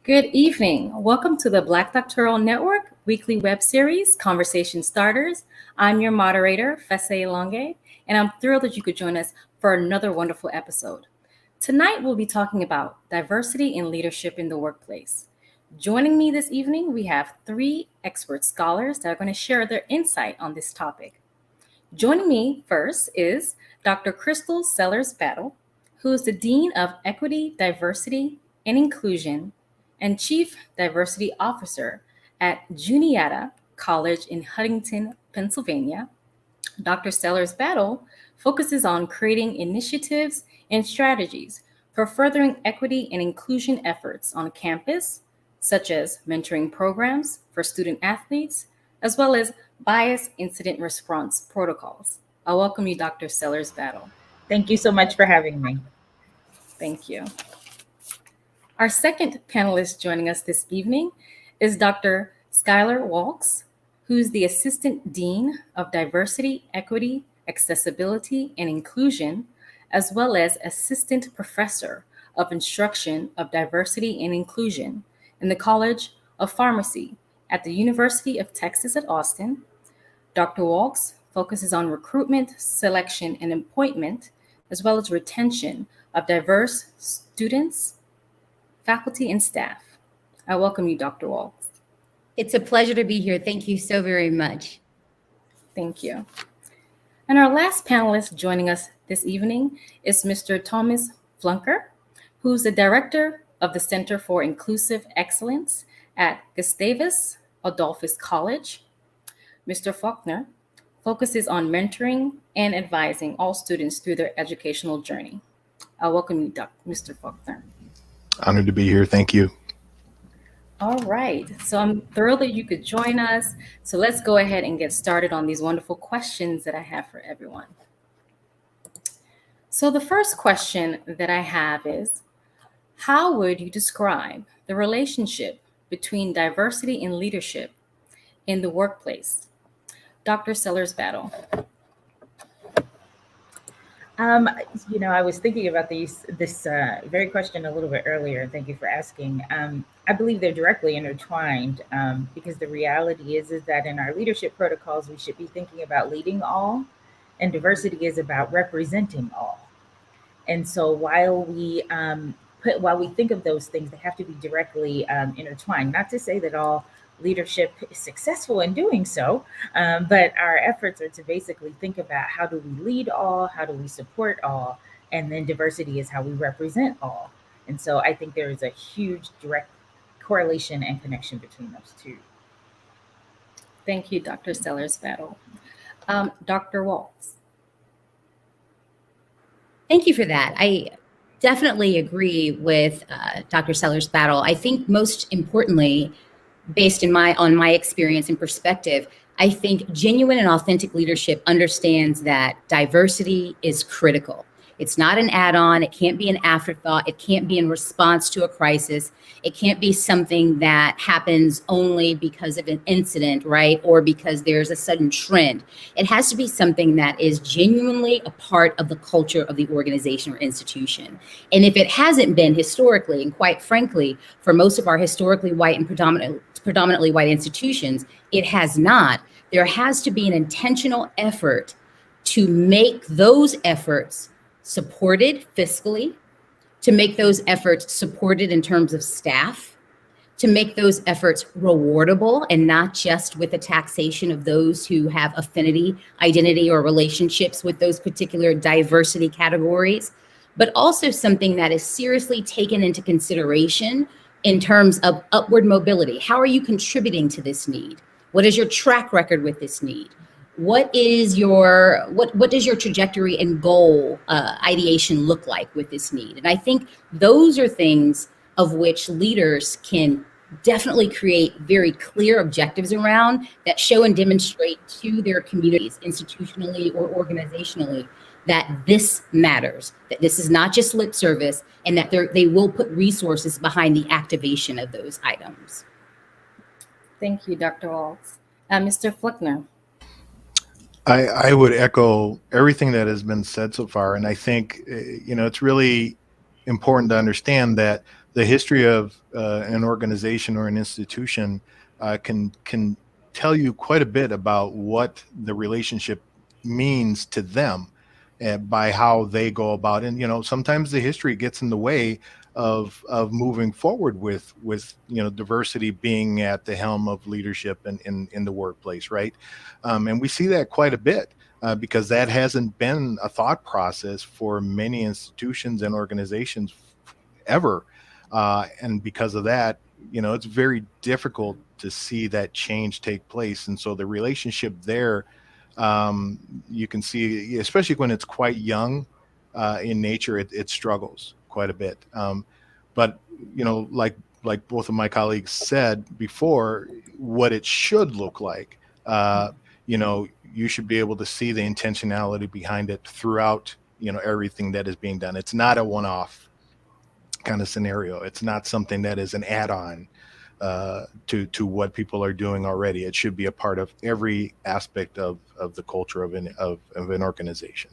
Good evening. Welcome to the Black Doctoral Network weekly web series, Conversation Starters. I'm your moderator, Fesse Longe, and I'm thrilled that you could join us for another wonderful episode. Tonight, we'll be talking about diversity and leadership in the workplace. Joining me this evening, we have three expert scholars that are going to share their insight on this topic. Joining me first is Dr. Crystal Sellers-Battle, who is the Dean of Equity, Diversity, and Inclusion and Chief Diversity Officer at Juniata College in Huntington, Pennsylvania. Dr. Sellers-Battle focuses on creating initiatives and strategies for furthering equity and inclusion efforts on campus, such as mentoring programs for student athletes, as well as bias incident response protocols. I welcome you, Dr. Sellers-Battle. Thank you so much for having me. Thank you. Our second panelist joining us this evening is Dr. Skyler Walks, who's the Assistant Dean of Diversity, Equity, Accessibility, and Inclusion, as well as Assistant Professor of Instruction of Diversity and Inclusion in the College of Pharmacy at the University of Texas at Austin. Dr. Walks focuses on recruitment, selection, and appointment, as well as retention of diverse students, faculty, and staff. I welcome you, Dr. Walks. It's a pleasure to be here. Thank you so very much. Thank you. And our last panelist joining us this evening is Mr. Thomas Faulkner, who's the Director of the Center for Inclusive Excellence at Gustavus Adolphus College. Mr. Faulkner focuses on mentoring and advising all students through their educational journey. I welcome you, Mr. Faulkner. Honored to be here. Thank you. All right. So I'm thrilled that you could join us. So let's go ahead and get started on these wonderful questions that I have for everyone. So the first question that I have is, how would you describe the relationship between diversity and leadership in the workplace? Dr. Sellers-Battle. I was thinking about this very question a little bit earlier. Thank you for asking. I believe they're directly intertwined because the reality is that in our leadership protocols, we should be thinking about leading all, and diversity is about representing all. And so while we think of those things, they have to be directly intertwined. Not to say that all leadership is successful in doing so, but our efforts are to basically think about how do we lead all, how do we support all, and then diversity is how we represent all. And so I think there is a huge direct correlation and connection between those two. Thank you, Dr. Sellers-Battle. Dr. Walks. Thank you for that. I definitely agree with Dr. Sellers-Battle. I think most importantly, based on my experience and perspective, I think genuine and authentic leadership understands that diversity is critical. It's not an add-on. It can't be an afterthought. It can't be in response to a crisis. It can't be something that happens only because of an incident, right? Or because there's a sudden trend. It has to be something that is genuinely a part of the culture of the organization or institution. And if it hasn't been historically, and quite frankly, for most of our historically white and predominantly white institutions, it has not. There has to be an intentional effort to make those efforts supported fiscally, to make those efforts supported in terms of staff, to make those efforts rewardable and not just with the taxation of those who have affinity, identity, or relationships with those particular diversity categories, but also something that is seriously taken into consideration in terms of upward mobility. How are you contributing to this need? What is your track record with this need? What does your trajectory and goal ideation look like with this need? And I think those are things of which leaders can definitely create very clear objectives around that show and demonstrate to their communities, institutionally or organizationally, that this matters, that this is not just lip service, and that they will put resources behind the activation of those items. Thank you, Dr. Waltz. Mr. Faulkner. I would echo everything that has been said so far. And I think, it's really important to understand that the history of an organization or an institution can tell you quite a bit about what the relationship means to them by how they go about it. And sometimes the history gets in the way of moving forward with diversity being at the helm of leadership in the workplace, right? And we see that quite a bit. Because that hasn't been a thought process for many institutions and organizations ever. And because of that, it's very difficult to see that change take place. And so the relationship there, you can see, especially when it's quite young in nature, it struggles quite a bit. But, like both of my colleagues said before, what it should look like, you should be able to see the intentionality behind it throughout, everything that is being done. It's not a one-off kind of scenario. It's not something that is an add-on to what people are doing already. It should be a part of every aspect of the culture of an organization.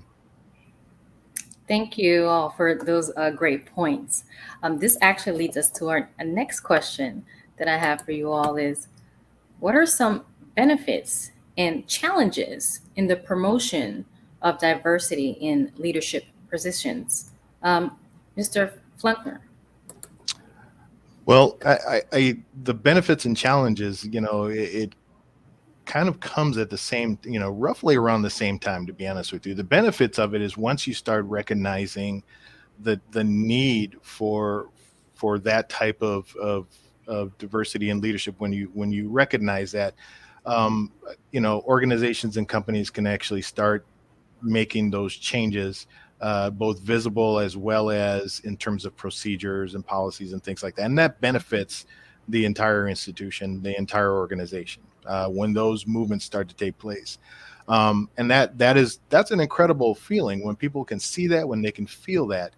Thank you all for those great points. This actually leads us to our next question that I have for you all is, what are some benefits and challenges in the promotion of diversity in leadership positions? Mr. Faulkner. Well, the benefits and challenges, it kind of comes at the same, roughly around the same time, to be honest with you. The benefits of it is once you start recognizing the need for that type of diversity in leadership, when you recognize that, organizations and companies can actually start making those changes, both visible as well as in terms of procedures and policies and things like that. And that benefits the entire institution, the entire organization, when those movements start to take place. And that's an incredible feeling when people can see that, when they can feel that.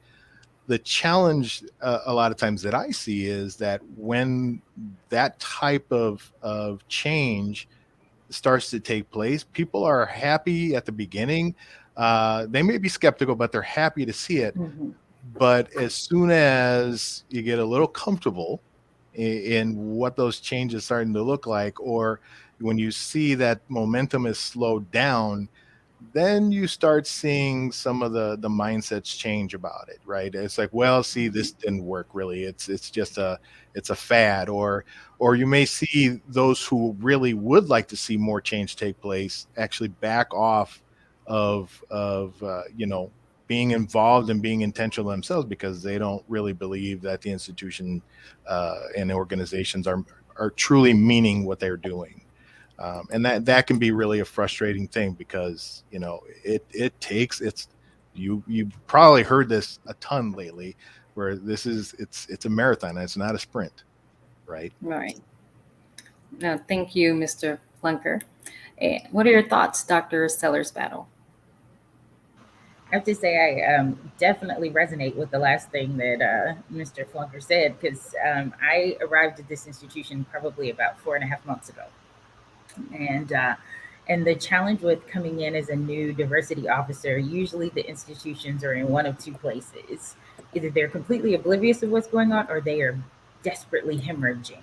The challenge a lot of times that I see is that when that type of change starts to take place, people are happy at the beginning. They may be skeptical, but they're happy to see it. Mm-hmm. But as soon as you get a little comfortable in what those changes starting to look like, or when you see that momentum is slowed down, then you start seeing some of the mindsets change about it, right? It's like, well, see, this didn't work really. It's just it's a fad, or you may see those who really would like to see more change take place actually back off of being involved and being intentional themselves, because they don't really believe that the institution and organizations are truly meaning what they're doing. And that can be really a frustrating thing, because it takes, you've probably heard this a ton lately, where it's a marathon, it's not a sprint, right? Right. No, thank you, Mr. Flunker. What are your thoughts, Dr. Stellas Battle? I have to say, I definitely resonate with the last thing that Mr. Flunker said, because I arrived at this institution probably about 4.5 months ago. And the challenge with coming in as a new diversity officer, usually the institutions are in one of two places. Either they're completely oblivious of what's going on, or they are desperately hemorrhaging.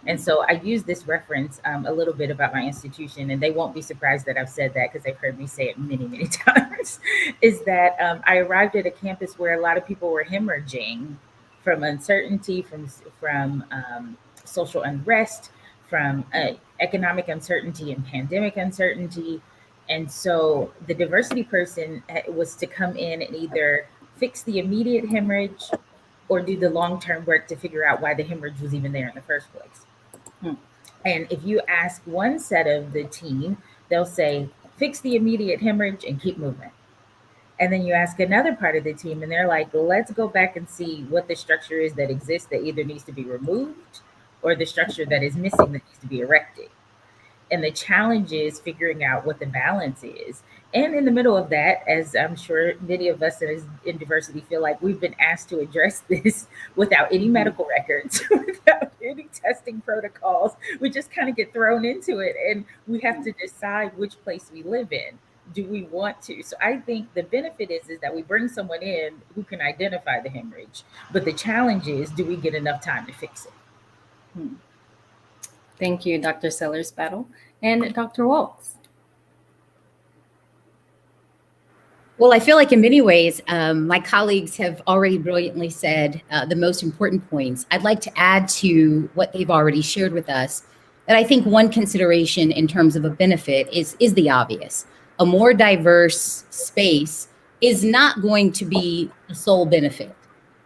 And so I use this reference a little bit about my institution, and they won't be surprised that I've said that, because they've heard me say it many, many times, is that I arrived at a campus where a lot of people were hemorrhaging from uncertainty, from social unrest, from economic uncertainty and pandemic uncertainty. And so the diversity person was to come in and either fix the immediate hemorrhage or do the long-term work to figure out why the hemorrhage was even there in the first place. And if you ask one set of the team, they'll say, fix the immediate hemorrhage and keep moving. And then you ask another part of the team and they're like, well, let's go back and see what the structure is that exists that either needs to be removed or the structure that is missing that needs to be erected. And the challenge is figuring out what the balance is. And in the middle of that, as I'm sure many of us in diversity feel like, we've been asked to address this without any medical records, without any testing protocols. We just kind of get thrown into it, and we have to decide which place we live in. Do we want to? So I think the benefit is that we bring someone in who can identify the hemorrhage, but the challenge is, do we get enough time to fix it? Thank you, Dr. Sellers Battle. And Dr. Walks. Well, I feel like in many ways, my colleagues have already brilliantly said the most important points. I'd like to add to what they've already shared with us that I think one consideration in terms of a benefit is the obvious. A more diverse space is not going to be the sole benefit.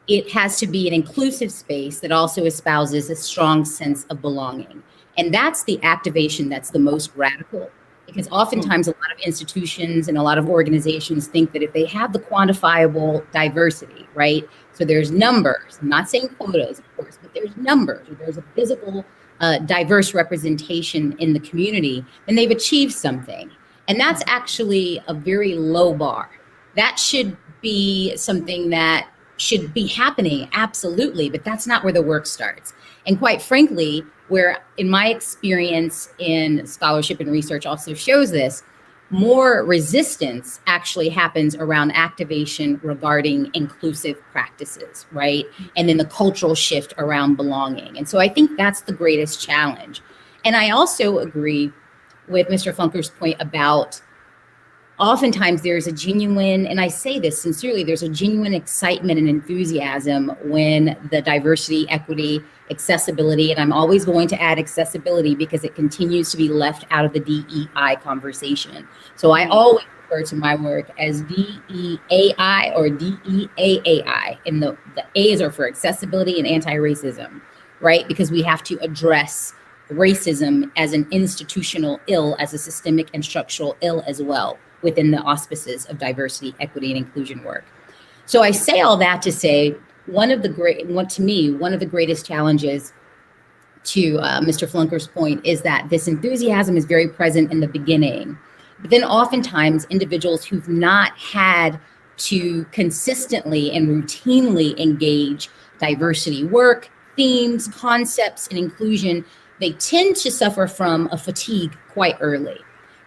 It has to be an inclusive space that also espouses a strong sense of belonging. And that's the activation that's the most radical. Because oftentimes a lot of institutions and a lot of organizations think that if they have the quantifiable diversity, right? So there's numbers, I'm not saying quotas, of course, but there's numbers, or there's a visible diverse representation in the community, then they've achieved something. And that's actually a very low bar. That should be something that should be happening, absolutely, but that's not where the work starts. And quite frankly, where in my experience in scholarship and research also shows this, more resistance actually happens around activation regarding inclusive practices, right? And then the cultural shift around belonging. And so I think that's the greatest challenge. And I also agree with Mr. Funker's point about oftentimes there's a genuine, and I say this sincerely, there's a genuine excitement and enthusiasm when the diversity, equity, accessibility, and I'm always going to add accessibility because it continues to be left out of the DEI conversation. So I always refer to my work as DEAI or DEAAI, and the A's are for accessibility and anti-racism, right? Because we have to address racism as an institutional ill, as a systemic and structural ill as well, within the auspices of diversity, equity, and inclusion work. So I say all that to say, one of the greatest challenges, to Mr. Flunker's point, is that this enthusiasm is very present in the beginning. But then oftentimes individuals who've not had to consistently and routinely engage diversity work, themes, concepts, and inclusion, they tend to suffer from a fatigue quite early.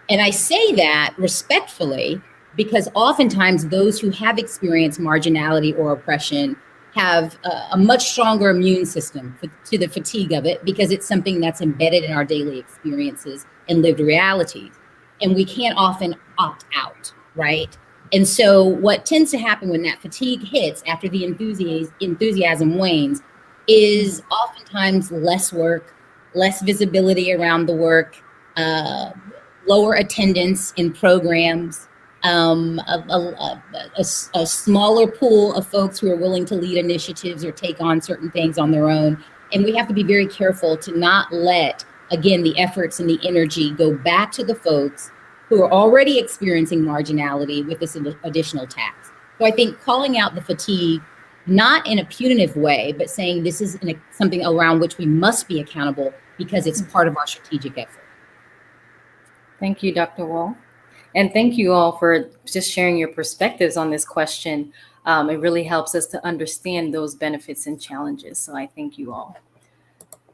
And I say that respectfully because oftentimes those who have experienced marginality or oppression have a much stronger immune system to the fatigue of it, because it's something that's embedded in our daily experiences and lived realities. And we can't often opt out, right? And so what tends to happen when that fatigue hits after the enthusiasm wanes is oftentimes less work, less visibility around the work, lower attendance in programs, a smaller pool of folks who are willing to lead initiatives or take on certain things on their own. And we have to be very careful to not let, again, the efforts and the energy go back to the folks who are already experiencing marginality with this additional tax. So I think calling out the fatigue, not in a punitive way, but saying this is something around which we must be accountable because it's part of our strategic effort. Thank you, Dr. Wall. And thank you all for just sharing your perspectives on this question. It really helps us to understand those benefits and challenges. So I thank you all.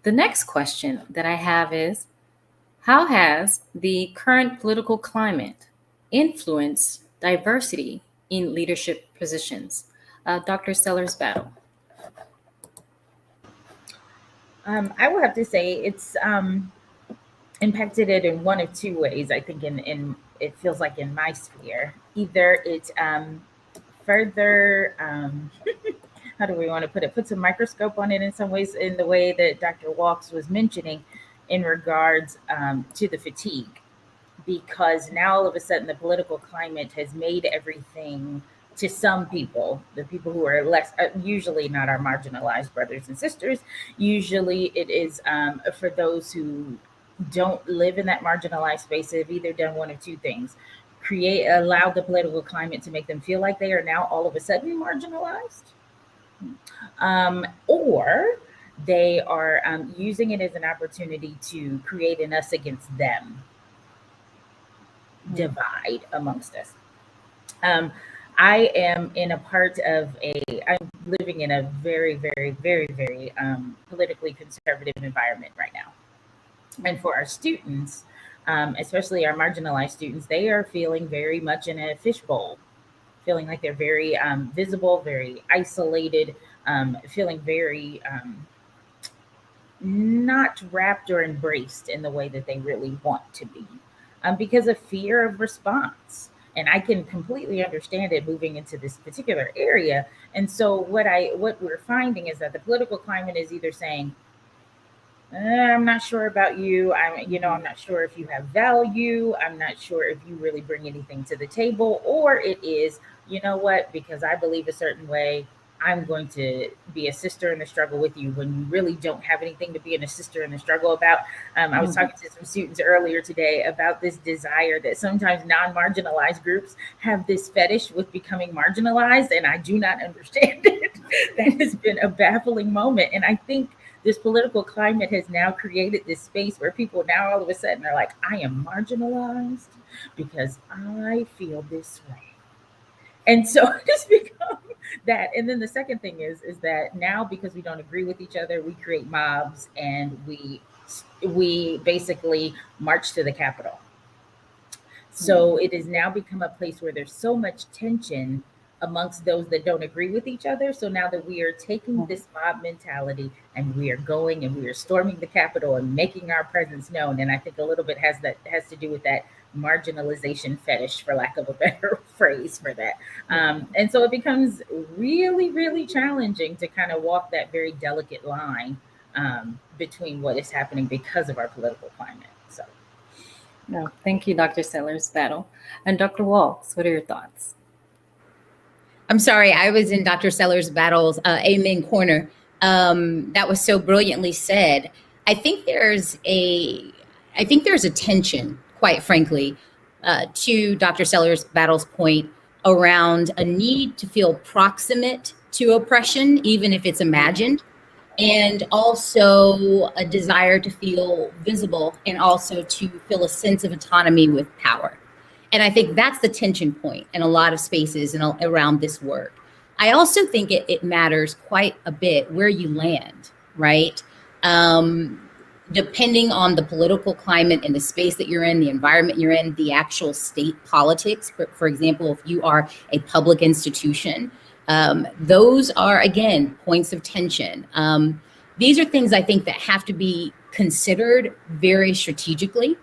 The next question that I have is, how has the current political climate influenced diversity in leadership positions? Dr. Sellers Battle. I would have to say it's impacted it in one of two ways. I think in it feels like in my sphere, either it's further how do we want to put it, puts a microscope on it in some ways, in the way that Dr. Walks was mentioning in regards to the fatigue, because now all of a sudden the political climate has made everything, to some people, the people who are less, usually not our marginalized brothers and sisters, usually it is for those who don't live in that marginalized space, have either done one of two things: allow the political climate to make them feel like they are now all of a sudden marginalized, or they are using it as an opportunity to create an us against them divide amongst us. I am in a part of I'm living in a very, very, very, very politically conservative environment right now. And for our students, especially our marginalized students, they are feeling very much in a fishbowl, feeling like they're very visible, very isolated, feeling very not wrapped or embraced in the way that they really want to be, because of fear of response. And I can completely understand it moving into this particular area. And so what we're finding is that the political climate is either saying, I'm not sure about you. I'm not sure if you have value. I'm not sure if you really bring anything to the table. Or it is, you know what, because I believe a certain way, I'm going to be a sister in the struggle with you when you really don't have anything to be in a sister in the struggle about. I was talking to some students earlier today about this desire that sometimes non-marginalized groups have this fetish with becoming marginalized, and I do not understand it. That has been a baffling moment. And I think this political climate has now created this space where people now all of a sudden are like, I am marginalized because I feel this way. And so it's become that. And then the second thing is that now, because we don't agree with each other, we create mobs and we basically march to the Capitol. So it has now become a place where there's so much tension amongst those that don't agree with each other. So now that we are taking this mob mentality and we are going and we are storming the Capitol and making our presence known. And I think a little bit has to do with that marginalization fetish, for lack of a better phrase for that. And so it becomes really, really challenging to kind of walk that very delicate line between what is happening because of our political climate. So. No, thank you, Dr. Sellers Battle. And Dr. Walks, what are your thoughts? I'm sorry, I was in Dr. Sellers Battle's amen corner. That was so brilliantly said. I think there's a tension, quite frankly, to Dr. Sellers Battle's point around a need to feel proximate to oppression, even if it's imagined, and also a desire to feel visible and also to feel a sense of autonomy with power. And I think that's the tension point in a lot of spaces and around this work. I also think it matters quite a bit where you land, right? Depending on the political climate and the space that you're in, the environment you're in, the actual state politics. For example, if you are a public institution, those are, again, points of tension. These are things I think that have to be considered very strategically.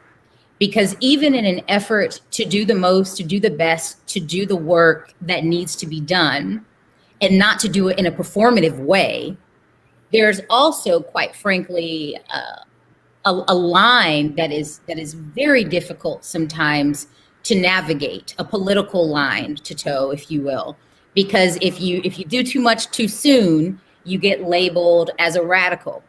Because even in an effort to do the most, to do the best, to do the work that needs to be done, and not to do it in a performative way, there's also, quite frankly, a line that is very difficult sometimes to navigate, a political line to toe, if you will. Because if you do too much too soon, you get labeled as a radical.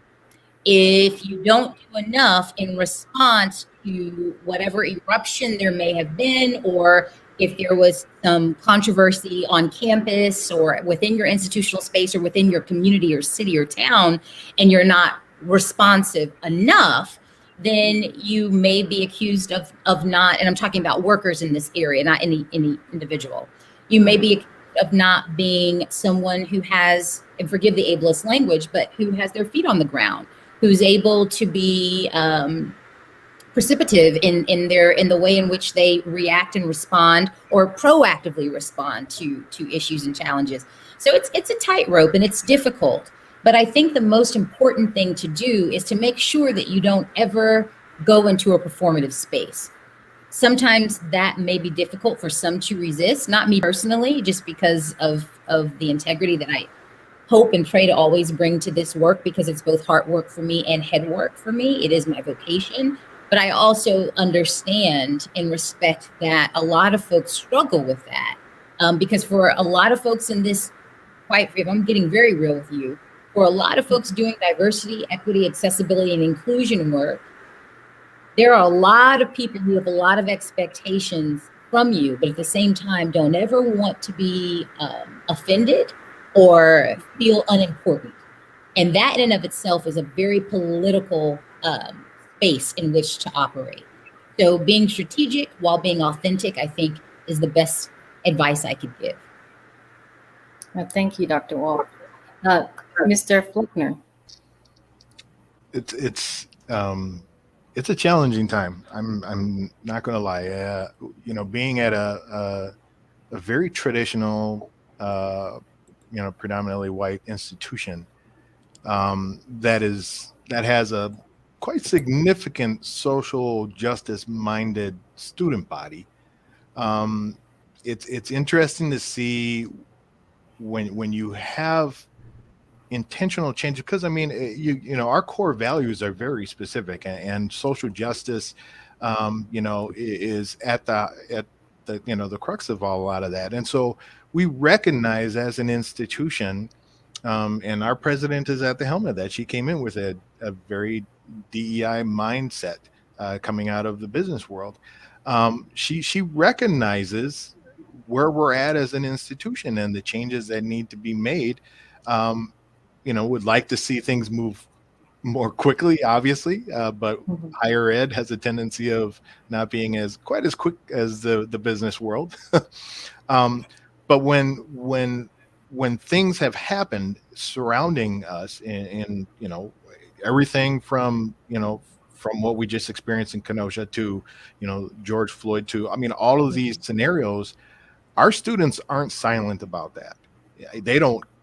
If you don't do enough in response to whatever eruption there may have been, or if there was some controversy on campus or within your institutional space or within your community or city or town, and you're not responsive enough, then you may be accused of not, and I'm talking about workers in this area, not any individual. You may be accused of not being someone who has, and forgive the ableist language, but who has their feet on the ground, who's able to be precipitative in the way in which they react and respond, or proactively respond to issues and challenges. So it's a tightrope and it's difficult. But I think the most important thing to do is to make sure that you don't ever go into a performative space. Sometimes that may be difficult for some to resist, not me personally, just because of the integrity that I hope and pray to always bring to this work, because it's both heart work for me and head work for me. It is my vocation. But I also understand and respect that a lot of folks struggle with that. Because for a lot of folks in this, if I'm getting very real with you, for a lot of folks doing diversity, equity, accessibility, and inclusion work, there are a lot of people who have a lot of expectations from you, but at the same time don't ever want to be offended or feel unimportant. And that in and of itself is a very political space in which to operate. So being strategic while being authentic, I think, is the best advice I could give. Well, thank you, Dr. Wall. Mr. Faulkner. It's It's a challenging time. I'm not going to lie. Being at a very traditional, predominantly white institution, that has a quite significant social justice minded student body. Um, it's interesting to see when you have intentional change, because I mean, our core values are very specific, and social justice, is at the crux of a lot of that. And so we recognize as an institution, and our president is at the helm of that. She came in with a very DEI mindset, coming out of the business world. She recognizes where we're at as an institution and the changes that need to be made. Um, would like to see things move more quickly, obviously, but Mhm. higher ed has a tendency of not being as quite as quick as the business world. um, but when things have happened surrounding us in everything from what we just experienced in Kenosha to George Floyd, to I mean all of these scenarios, our students aren't silent about that. Yeah,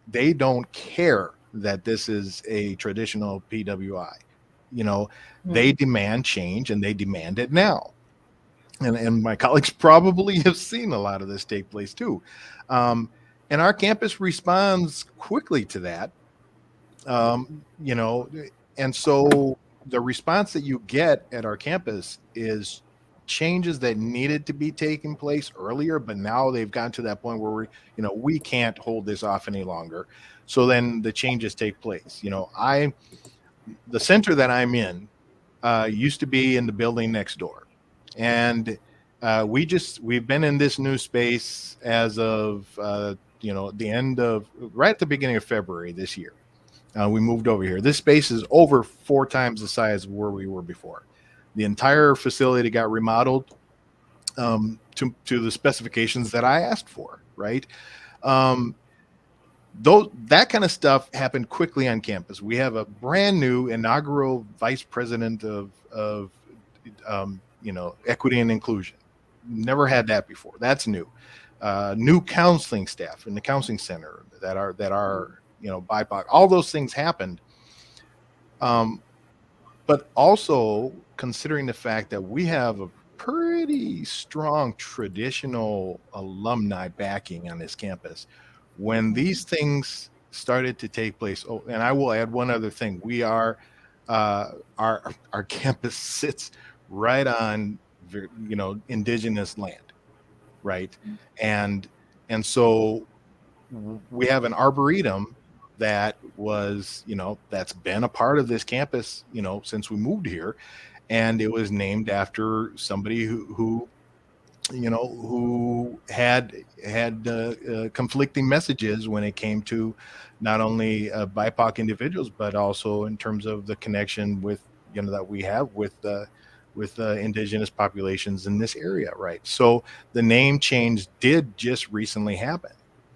they don't care that this is a traditional PWI. They demand change, and they demand it now. And my colleagues probably have seen a lot of this take place too. Um, and our campus responds quickly to that. um, you know, and so the response that you get at our campus is changes that needed to be taking place earlier, but now they've gotten to that point where we can't hold this off any longer. So then the changes take place. The center that I'm in used to be in the building next door, and we've been in this new space as of the end of right at the beginning of February this year. We moved over here. This space is over 4 times the size of where we were before. The entire facility got remodeled, to the specifications that I asked for. Right. Um, that kind of stuff happened quickly on campus. We have a brand new inaugural vice president of equity and inclusion. Never had that before. That's new. New counseling staff in the counseling center that are BIPOC. All those things happened. But also considering the fact that we have a pretty strong traditional alumni backing on this campus. When these things started to take place, oh, and I will add one other thing: our campus sits right on indigenous land, right? And so we have an arboretum that's been a part of this campus since we moved here, and it was named after somebody who had conflicting messages when it came to not only BIPOC individuals, but also in terms of the connection that we have with indigenous populations in this area, right? So the name change did just recently happen,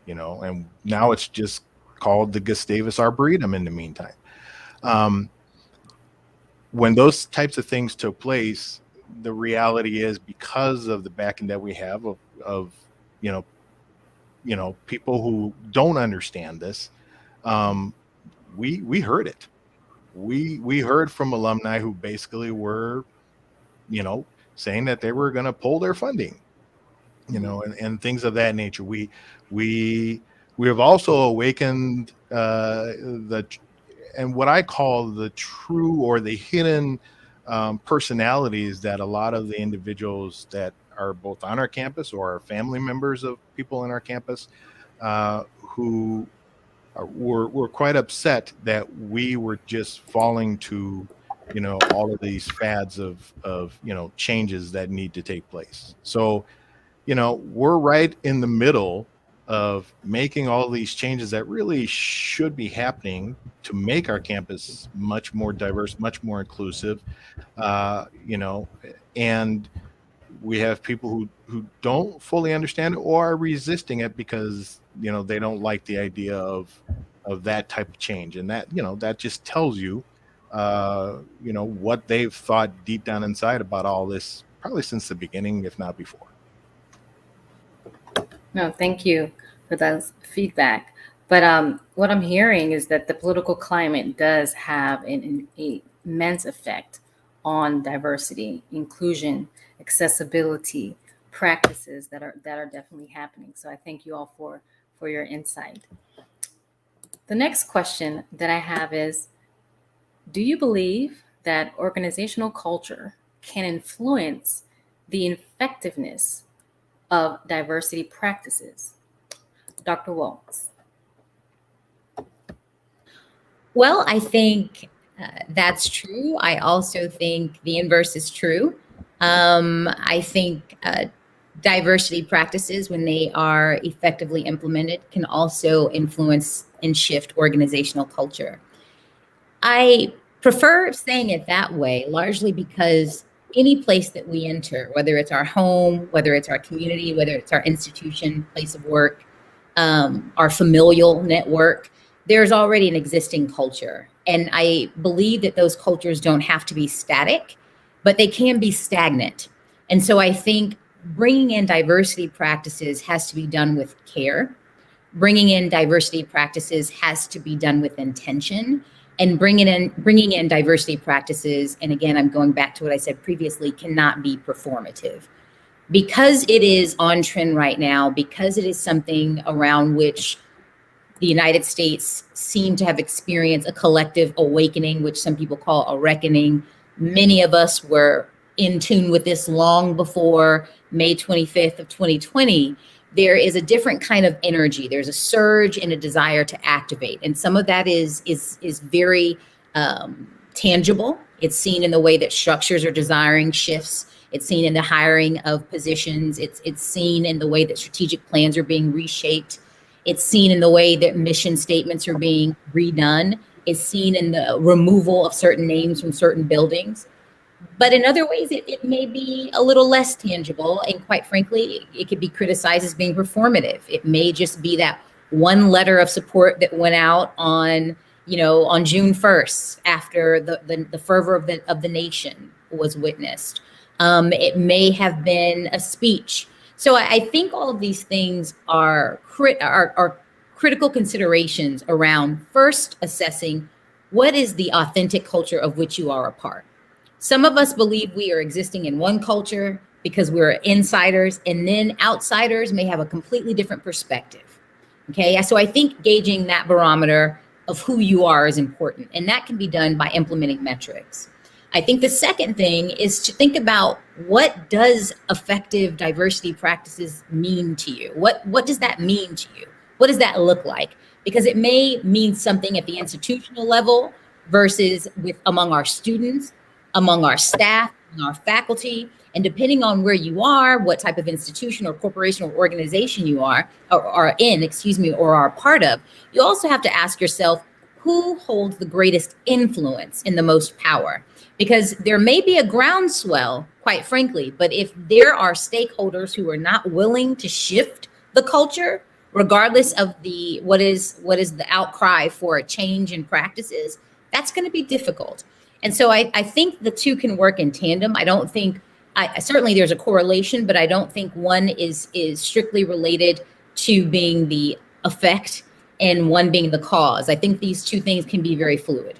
and now it's just called the Gustavus Arboretum in the meantime. When those types of things took place, the reality is, because of the backing that we have of people who don't understand this, we heard it. We heard from alumni who basically were saying that they were going to pull their funding, and things of that nature. We have also awakened and what I call the true or the hidden personalities that a lot of the individuals that are both on our campus or are family members of people in our campus, who were quite upset that we were just falling to all of these fads of changes that need to take place. So we're right in the middle of making all these changes that really should be happening to make our campus much more diverse, much more inclusive, and we have people who don't fully understand it or are resisting it because they don't like the idea of that type of change. And that that just tells you what they've thought deep down inside about all this, probably since the beginning, if not before. No, thank you for that feedback. But what I'm hearing is that the political climate does have an immense effect on diversity, inclusion, accessibility, practices that are definitely happening. So I thank you all for your insight. The next question that I have is, do you believe that organizational culture can influence the effectiveness of diversity practices? Dr. Walks. Well, I think that's true. I also think the inverse is true. I think diversity practices, when they are effectively implemented, can also influence and shift organizational culture. I prefer saying it that way, largely because any place that we enter, whether it's our home, whether it's our community, whether it's our institution, place of work, our familial network, there's already an existing culture. And I believe that those cultures don't have to be static, but they can be stagnant. And so I think bringing in diversity practices has to be done with care. Bringing in diversity practices has to be done with intention. And bringing in diversity practices, and again, I'm going back to what I said previously, cannot be performative. Because it is on trend right now, because it is something around which the United States seem to have experienced a collective awakening, which some people call a reckoning. Many of us were in tune with this long before May 25th of 2020. There is a different kind of energy. There's a surge and a desire to activate. And some of that is very tangible. It's seen in the way that structures are desiring shifts. It's seen in the hiring of positions. It's seen in the way that strategic plans are being reshaped. It's seen in the way that mission statements are being redone. It's seen in the removal of certain names from certain buildings. But in other ways, it may be a little less tangible. And quite frankly, it could be criticized as being performative. It may just be that one letter of support that went out on June 1st after the fervor of the nation was witnessed. It may have been a speech. So I think all of these things are critical considerations around first assessing what is the authentic culture of which you are a part. Some of us believe we are existing in one culture because we're insiders, and then outsiders may have a completely different perspective. Okay, so I think gauging that barometer of who you are is important, and that can be done by implementing metrics. I think the second thing is to think about, what does effective diversity practices mean to you? What does that mean to you? What does that look like? Because it may mean something at the institutional level versus among our students, among our staff, among our faculty, and depending on where you are, what type of institution or corporation or organization you are or are part of, you also have to ask yourself, who holds the greatest influence and the most power? Because there may be a groundswell, quite frankly, but if there are stakeholders who are not willing to shift the culture, regardless of what is the outcry for a change in practices, that's going to be difficult. And so I think the two can work in tandem. I don't think, certainly there's a correlation, but I don't think one is strictly related to being the effect and one being the cause. I think these two things can be very fluid.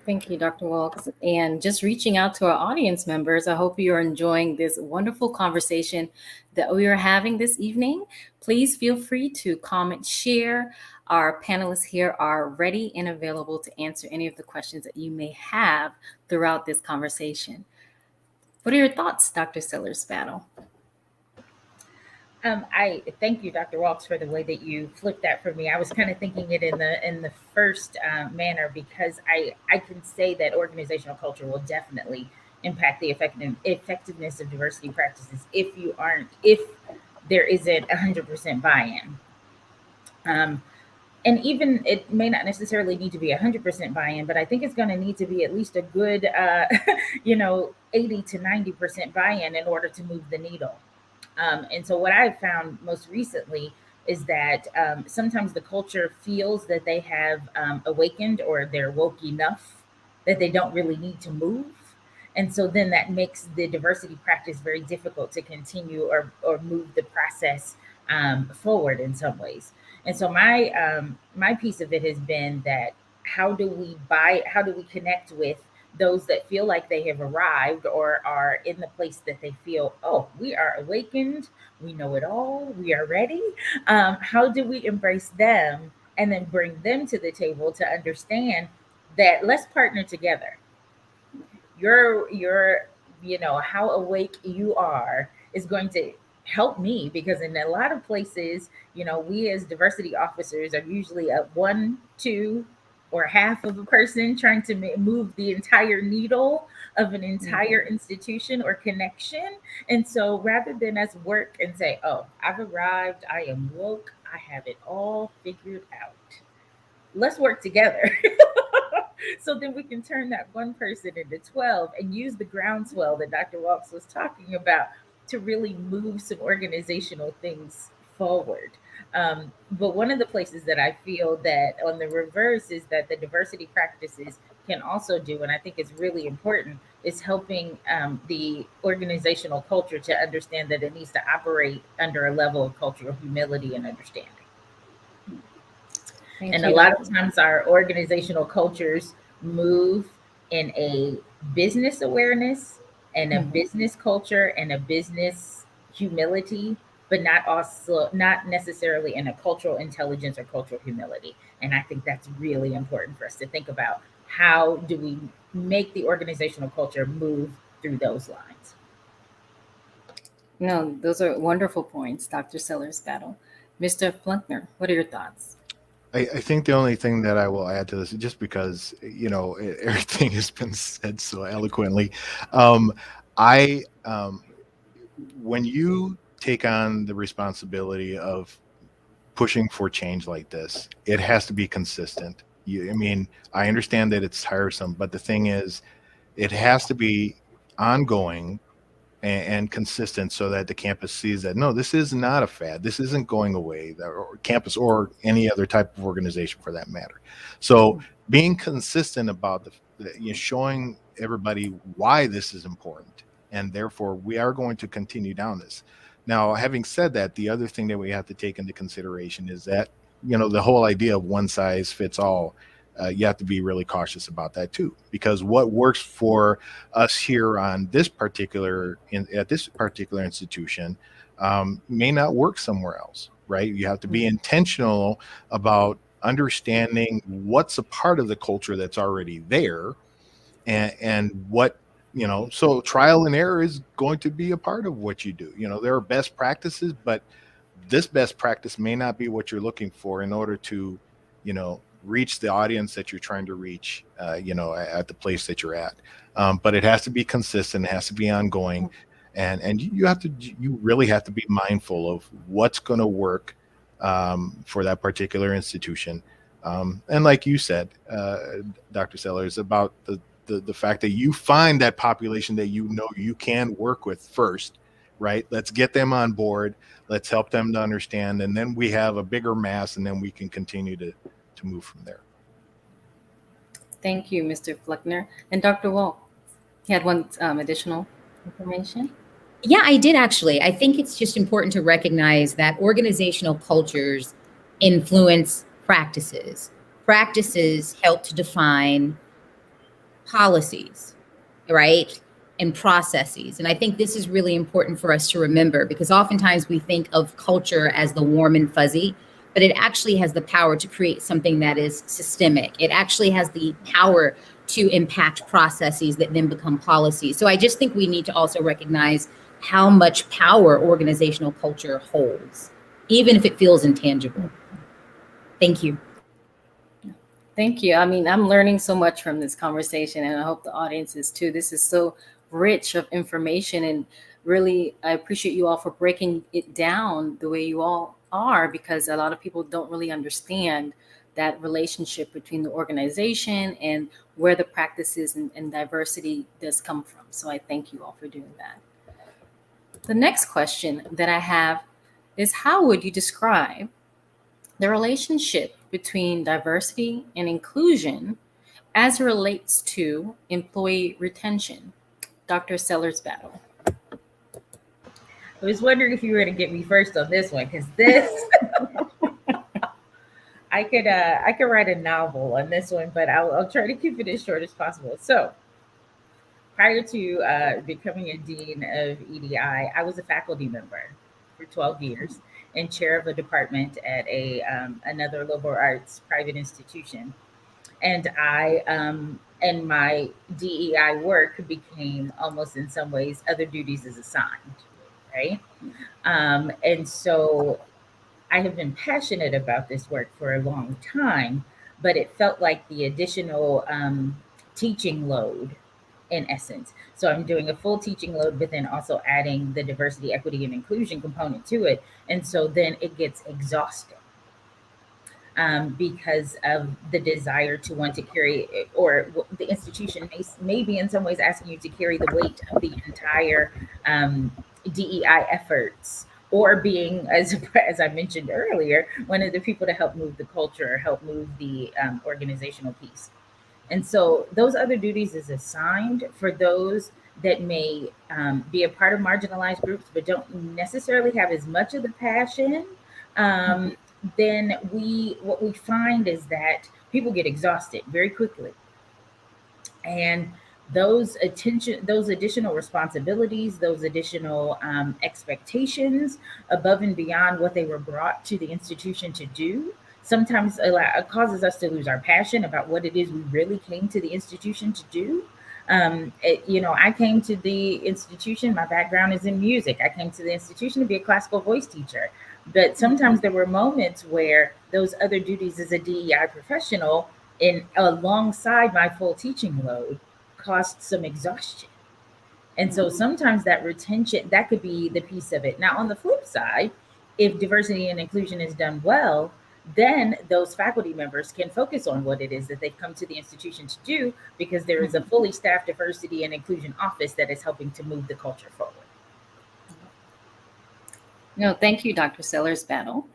Thank you, Dr. Walks. And just reaching out to our audience members, I hope you're enjoying this wonderful conversation that we are having this evening. Please feel free to comment, share. Our panelists here are ready and available to answer any of the questions that you may have throughout this conversation. What are your thoughts, Dr. Stellas-Battle? I thank you, Dr. Walks, for the way that you flipped that for me. I was kind of thinking it in the first manner, because I can say that organizational culture will definitely impact the effectiveness of diversity practices if there isn't 100% buy-in. And even it may not necessarily need to be 100% buy-in, but I think it's going to need to be at least a good 80 to 90% buy-in in order to move the needle. And so what I've found most recently is that sometimes the culture feels that they have awakened, or they're woke enough that they don't really need to move. And so then that makes the diversity practice very difficult to continue, or move the process forward in some ways. And so my piece of it has been that how do we connect with those that feel like they have arrived, or are in the place that they feel, oh, we are awakened, we know it all, we are ready. How do we embrace them and then bring them to the table to understand that let's partner together? Your how awake you are is going to help me, because in a lot of places, we as diversity officers are usually a one, two, or half of a person trying to move the entire needle of an entire institution or connection. And so rather than us work and say, oh, I've arrived, I am woke, I have it all figured out, let's work together. So then we can turn that one person into 12 and use the groundswell that Dr. Walks was talking about to really move some organizational things forward. But one of the places that I feel that on the reverse is that the diversity practices can also do, and I think is really important, is helping the organizational culture to understand that it needs to operate under a level of cultural humility and understanding. And a lot of times our organizational cultures move in a business awareness and a business culture and a business humility, but not necessarily in a cultural intelligence or cultural humility. And I think that's really important for us to think about. How do we make the organizational culture move through those lines? No, those are wonderful points, Dr. Sellers Battle. Mr. Faulkner, what are your thoughts? I think the only thing that I will add to this, just because everything has been said so eloquently, I when you take on the responsibility of pushing for change like this, it has to be consistent. I mean, I understand that it's tiresome, but the thing is, it has to be ongoing and consistent, so that the campus sees that no, this is not a fad. This isn't going away. Or campus, or any other type of organization for that matter. So being consistent about showing everybody why this is important, and therefore we are going to continue down this. Now, having said that, the other thing that we have to take into consideration is that the whole idea of one size fits all. You have to be really cautious about that too, because what works for us here on this particular at this particular institution may not work somewhere else, right? You have to be intentional about understanding what's a part of the culture that's already there, and what so trial and error is going to be a part of what you do. There are best practices, but this best practice may not be what you're looking for in order to reach the audience that you're trying to reach at the place that you're at. But it has to be consistent, it has to be ongoing, and you really have to be mindful of what's going to work for that particular institution. And like you said, Dr. Sellers, about the fact that you find that population that you can work with first, right? Let's get them on board, let's help them to understand, and then we have a bigger mass, and then we can continue to move from there. Thank you, Mr. Faulkner. And Dr. Walk, you had one additional information? Yeah, I did actually. I think it's just important to recognize that organizational cultures influence practices. Practices help to define policies, right? And processes. And I think this is really important for us to remember, because oftentimes we think of culture as the warm and fuzzy, but it actually has the power to create something that is systemic. It actually has the power to impact processes that then become policies. So I just think we need to also recognize how much power organizational culture holds, even if it feels intangible. Thank you. Thank you. I mean, I'm learning so much from this conversation, and I hope the audience is too. This is so rich of information, and really, I appreciate you all for breaking it down the way you all are, because a lot of people don't really understand that relationship between the organization and where the practices and diversity does come from. So I thank you all for doing that. The next question that I have is, how would you describe the relationship between diversity and inclusion as it relates to employee retention. Dr. Sellers Battle. I was wondering if you were going to get me first on this one, because this I could write a novel on this one, but I'll try to keep it as short as possible. So prior to becoming a dean of EDI, I was a faculty member for 12 years and chair of a department at another liberal arts private institution. And and my DEI work became almost in some ways other duties as assigned, right? And so I have been passionate about this work for a long time, but it felt like the additional teaching load in essence. So I'm doing a full teaching load, but then also adding the diversity, equity, and inclusion component to it. And so then it gets exhausting. Because of the desire to want to carry, or the institution may be in some ways asking you to carry the weight of the entire DEI efforts, or being, as I mentioned earlier, one of the people to help move the culture or help move the organizational piece. And so those other duties is assigned for those that may be a part of marginalized groups, but don't necessarily have as much of the passion. Then what we find is that people get exhausted very quickly, and those additional responsibilities, those additional expectations above and beyond what they were brought to the institution to do, sometimes it causes us to lose our passion about what it is we really came to the institution to do. I came to the institution, my background is in music. I came to the institution to be a classical voice teacher. But sometimes there were moments where those other duties as a DEI professional, alongside my full teaching load, caused some exhaustion. And so sometimes that retention, that could be the piece of it. Now, on the flip side, if diversity and inclusion is done well, then those faculty members can focus on what it is that they've come to the institution to do, because there is a fully staffed diversity and inclusion office that is helping to move the culture forward. No, thank you, Dr. Sellers Battle.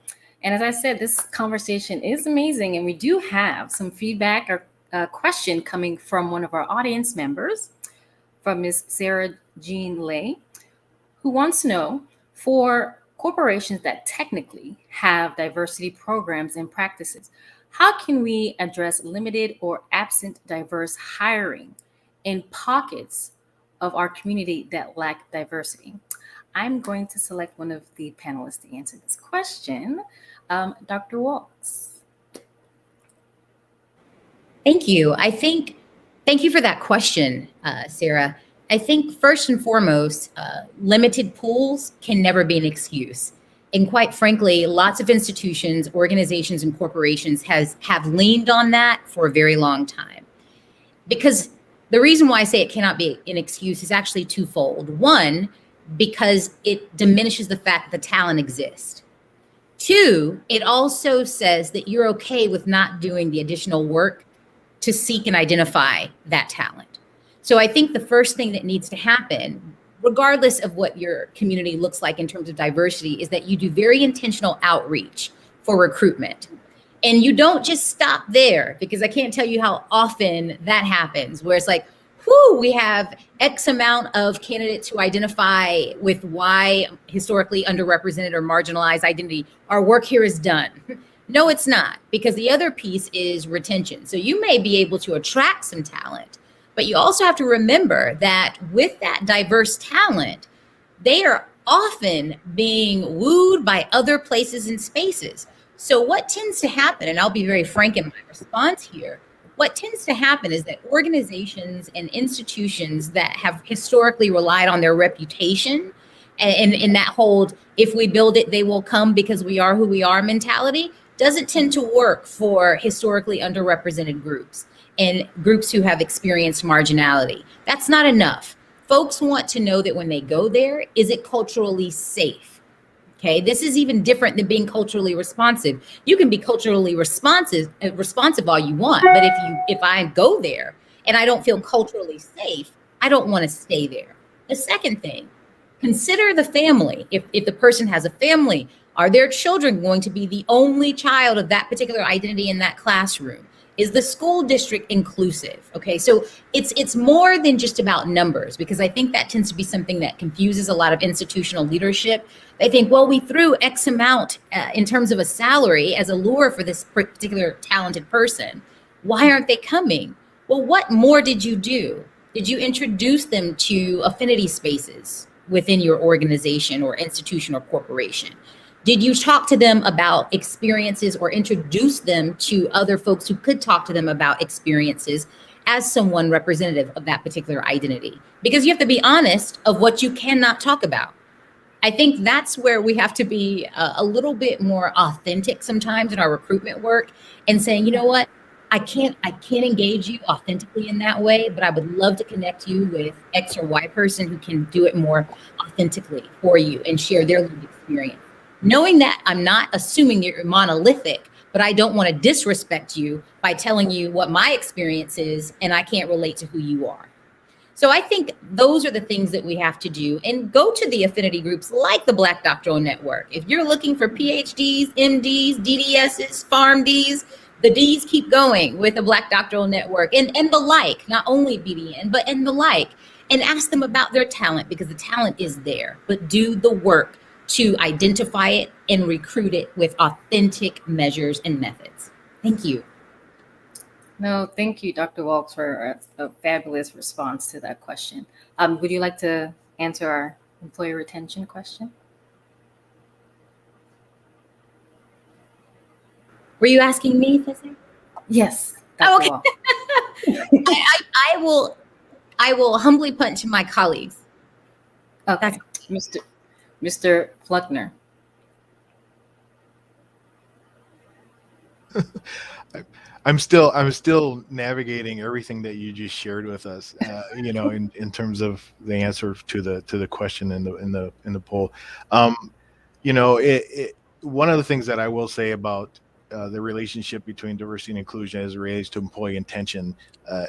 And as I said, this conversation is amazing, and we do have some feedback or question coming from one of our audience members, from Ms. Sarah Jean Lay, who wants to know, for corporations that technically have diversity programs and practices, how can we address limited or absent diverse hiring in pockets of our community that lack diversity? I'm going to select one of the panelists to answer this question. Dr. Walks. Thank you. Thank you for that question, Sarah. I think first and foremost, limited pools can never be an excuse. And quite frankly, lots of institutions, organizations, and corporations have leaned on that for a very long time. Because the reason why I say it cannot be an excuse is actually twofold. One, because it diminishes the fact that the talent exists. Two, it also says that you're okay with not doing the additional work to seek and identify that talent. So I think the first thing that needs to happen, regardless of what your community looks like in terms of diversity, is that you do very intentional outreach for recruitment. And you don't just stop there, because I can't tell you how often that happens, where it's like, whoo, we have X amount of candidates who identify with Y historically underrepresented or marginalized identity. Our work here is done. No, it's not, because the other piece is retention. So you may be able to attract some talent, but you also have to remember that with that diverse talent, they are often being wooed by other places and spaces. So what tends to happen, and I'll be very frank in my response here, what tends to happen is that organizations and institutions that have historically relied on their reputation and that hold, if we build it, they will come because we are who we are mentality, doesn't tend to work for historically underrepresented groups and groups who have experienced marginality. That's not enough. Folks want to know that when they go there, is it culturally safe? Okay, this is even different than being culturally responsive. You can be culturally responsive all you want, but if I go there and I don't feel culturally safe, I don't want to stay there. The second thing, consider the family. If the person has a family, Are their children going to be the only child of that particular identity in that classroom? Is the school district inclusive? Okay, so it's more than just about numbers, because I think that tends to be something that confuses a lot of institutional leadership. They think, well, we threw X amount in terms of a salary as a lure for this particular talented person. Why aren't they coming? Well, what more did you do? Did you introduce them to affinity spaces within your organization or institution or corporation? Did you talk to them about experiences or introduce them to other folks who could talk to them about experiences as someone representative of that particular identity? Because you have to be honest of what you cannot talk about. I think that's where we have to be a little bit more authentic sometimes in our recruitment work, and saying, you know what, I can't engage you authentically in that way, but I would love to connect you with X or Y person who can do it more authentically for you and share their lived experience. Knowing that I'm not assuming that you're monolithic, but I don't want to disrespect you by telling you what my experience is and I can't relate to who you are. So I think those are the things that we have to do, and go to the affinity groups like the Black Doctoral Network. If you're looking for PhDs, MDs, DDSs, PharmDs, the D's keep going with the Black Doctoral Network and the like, not only BDN, but and the like, and ask them about their talent, because the talent is there, but do the work to identify it and recruit it with authentic measures and methods. Thank you. No, thank you, Dr. Walks, for a fabulous response to that question. Would you like to answer our employee retention question? Were you asking me, Fessy? Yes. Oh, Dr. okay. I will humbly punt to my colleagues. Okay, Mr. Faulkner. I'm still navigating everything that you just shared with us, in terms of the answer to the question in the poll. One of the things that I will say about the relationship between diversity and inclusion as it relates to employee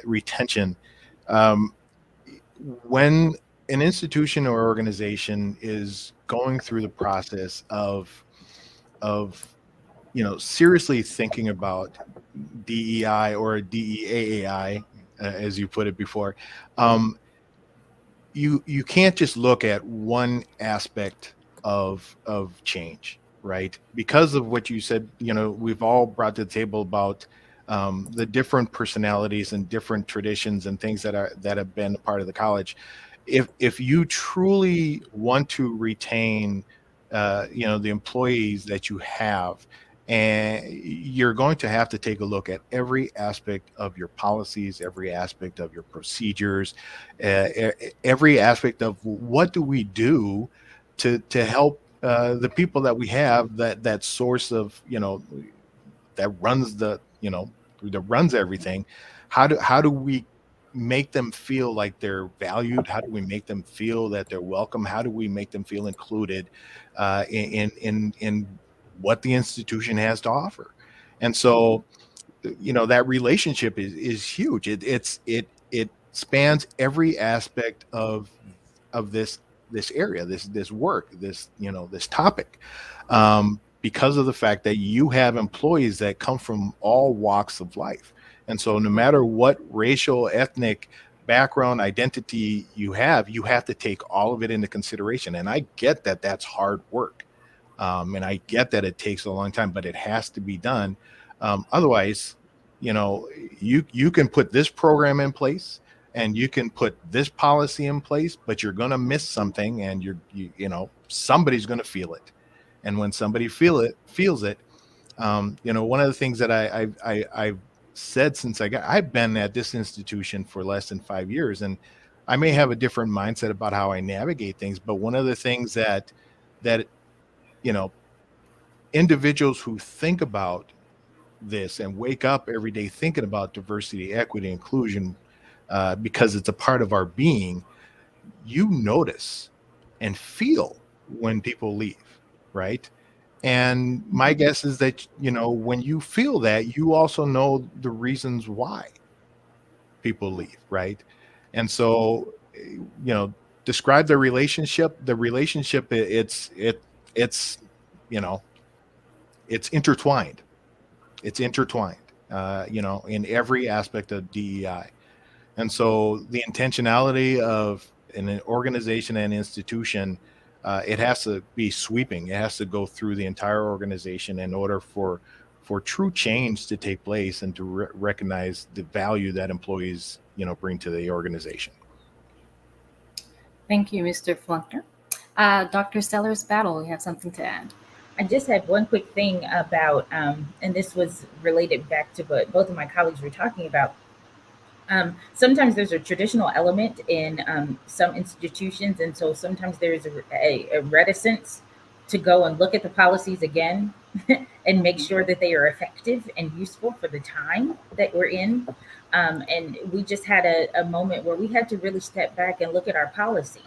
retention, when an institution or organization is going through the process of seriously thinking about DEI or DEAAI, as you put it before, you can't just look at one aspect of change, right? Because of what you said, we've all brought to the table about the different personalities and different traditions and things that have been a part of the college. If you truly want to retain the employees that you have, and you're going to have to take a look at every aspect of your policies, every aspect of your procedures, every aspect of what do we do to help the people that we have, that source of that runs everything. How do we make them feel like they're valued? How do we make them feel that they're welcome? How do we make them feel included in what the institution has to offer? And so, that relationship is huge. It spans every aspect of this area, this work, this topic, because of the fact that you have employees that come from all walks of life. And so no matter what racial, ethnic background, identity you have to take all of it into consideration. And I get that that's hard work. And I get that it takes a long time, but it has to be done. Otherwise, you can put this program in place and you can put this policy in place, but you're going to miss something, and somebody's going to feel it. And when somebody feels it, one of the things that I've said since I've been at this institution for less than 5 years, and I may have a different mindset about how I navigate things, but one of the things that individuals who think about this and wake up every day thinking about diversity, equity, inclusion, because it's a part of our being, you notice and feel when people leave, right? And my guess is that, when you feel that, you also know the reasons why people leave, right? And so, describe the relationship. The relationship, it's it's intertwined. It's intertwined, in every aspect of DEI. And so the intentionality of an organization and institution, it has to be sweeping. It has to go through the entire organization in order for true change to take place and to recognize the value that employees, bring to the organization. Thank you, Mr. Faulkner. Dr. Stellas Battle, you have something to add? I just had one quick thing about, and this was related back to what both of my colleagues were talking about. Sometimes there's a traditional element in some institutions, and so sometimes there's a reticence to go and look at the policies again and make sure that they are effective and useful for the time that we're in. And we just had a moment where we had to really step back and look at our policy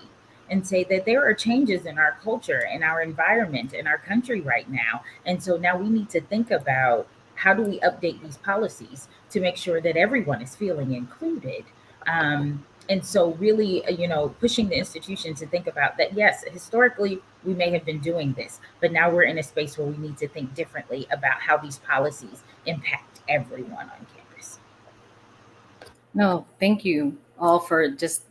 and say that there are changes in our culture and our environment in our country right now. And so now we need to think about, how do we update these policies to make sure that everyone is feeling included? And so really, pushing the institution to think about that. Yes, historically, we may have been doing this, but now we're in a space where we need to think differently about how these policies impact everyone on campus. No, thank you all for just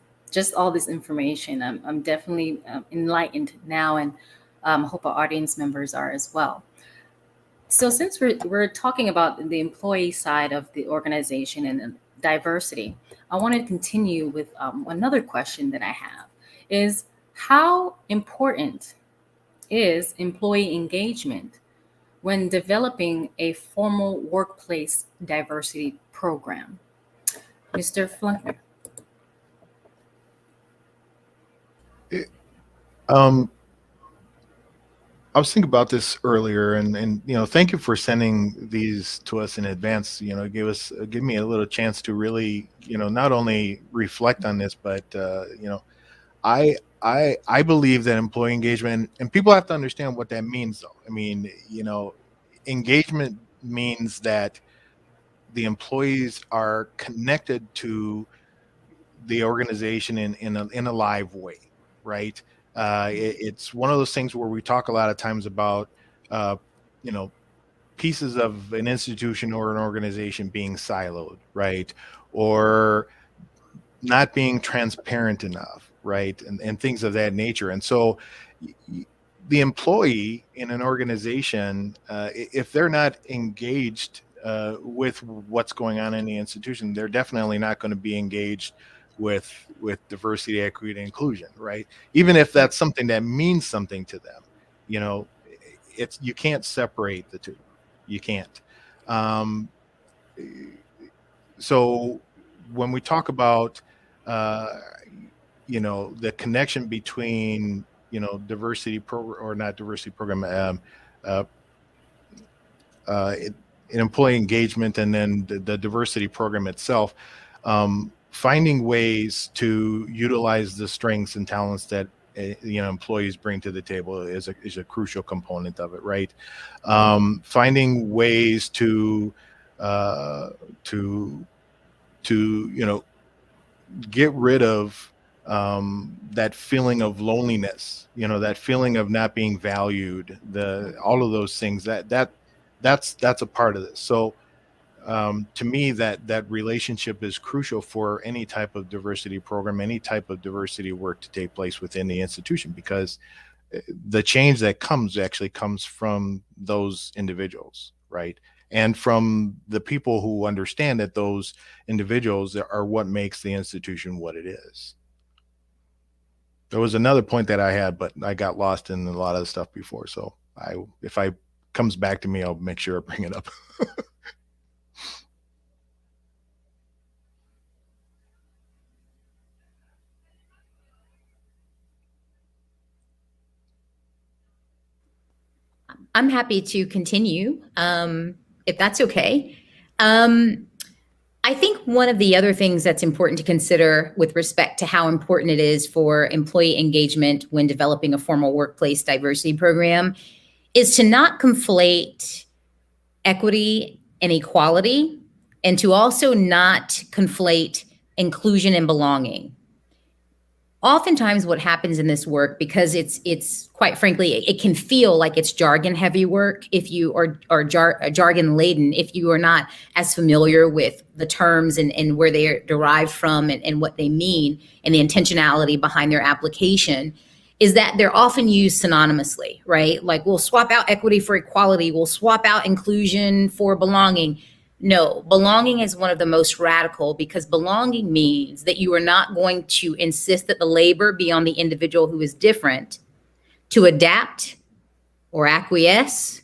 all this information. I'm definitely enlightened now, and hope our audience members are as well. So since we're talking about the employee side of the organization and diversity, I want to continue with another question that I have is, how important is employee engagement when developing a formal workplace diversity program? Mr. Faulkner. I was thinking about this earlier, and thank you for sending these to us in advance. Give me a little chance to really, not only reflect on this, but I believe that employee engagement, and people have to understand what that means, though. I mean, engagement means that the employees are connected to the organization in a live way, right? It's one of those things where we talk a lot of times about, pieces of an institution or an organization being siloed, right? Or not being transparent enough, right? And things of that nature. And so the employee in an organization, if they're not engaged with what's going on in the institution, they're definitely not going to be engaged with diversity, equity, and inclusion, right? Even if that's something that means something to them, you can't separate the two. You can't. So when we talk about the connection between diversity or not diversity program, employee engagement, and then the diversity program itself, finding ways to utilize the strengths and talents that employees bring to the table is a crucial component of it, right? Finding ways to get rid of that feeling of loneliness, that feeling of not being valued, all of those things that's a part of this. So to me, that relationship is crucial for any type of diversity program, any type of diversity work to take place within the institution, because the change that actually comes from those individuals, right? And from the people who understand that those individuals are what makes the institution what it is. There was another point that I had, but I got lost in a lot of the stuff before. So if it comes back to me, I'll make sure I bring it up. I'm happy to continue, if that's okay. I think one of the other things that's important to consider with respect to how important it is for employee engagement when developing a formal workplace diversity program is to not conflate equity and equality, and to also not conflate inclusion and belonging. Oftentimes what happens in this work, because it's quite frankly, it can feel like it's jargon heavy work if you are jargon laden, if you are not as familiar with the terms and where they are derived from and what they mean and the intentionality behind their application, is that they're often used synonymously, right? Like we'll swap out equity for equality, we'll swap out inclusion for belonging. No, belonging is one of the most radical, because belonging means that you are not going to insist that the labor be on the individual who is different to adapt or acquiesce